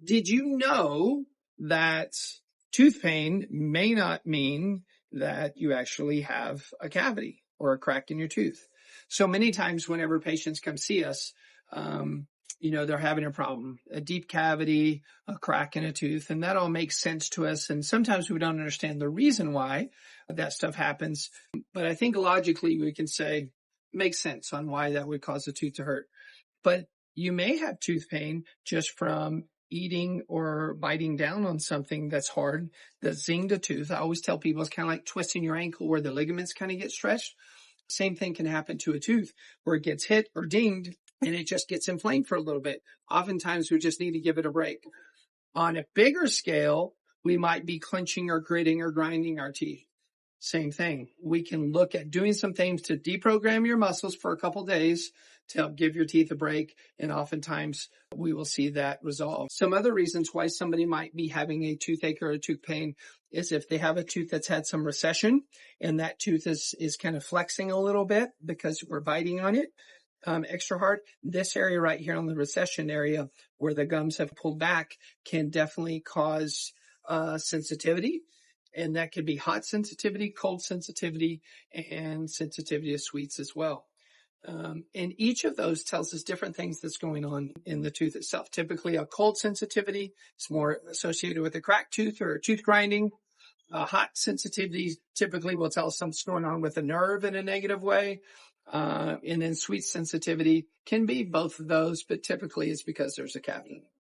Did you know that tooth pain may not mean that you actually have a cavity or a crack in your tooth? So many times whenever patients come see us, um, they're having a problem, a deep cavity, a crack in a tooth, and that all makes sense to us. And sometimes we don't understand the reason why that stuff happens. But I think logically we can say, makes sense on why that would cause the tooth to hurt. But you may have tooth pain just from eating or biting down on something that's hard, that zinged a tooth. I always tell people it's kind of like twisting your ankle where the ligaments kind of get stretched. Same thing can happen to a tooth where it gets hit or dinged and it just gets inflamed for a little bit. Oftentimes we just need to give it a break. On a bigger scale, we might be clenching or gritting or grinding our teeth. Same thing. We can look at doing some things to deprogram your muscles for a couple days to help give your teeth a break. And oftentimes we will see that resolve. Some other reasons why somebody might be having a toothache or a tooth pain is if they have a tooth that's had some recession and that tooth is kind of flexing a little bit because we're biting on it extra hard. This area right here on the recession area where the gums have pulled back can definitely cause sensitivity. And that could be hot sensitivity, cold sensitivity, and sensitivity to sweets as well. And each of those tells us different things that's going on in the tooth itself. Typically, a cold sensitivity is more associated with a cracked tooth or a tooth grinding. Hot sensitivity typically will tell us something's going on with a nerve in a negative way. And then sweet sensitivity can be both of those, but typically it's because there's a cavity.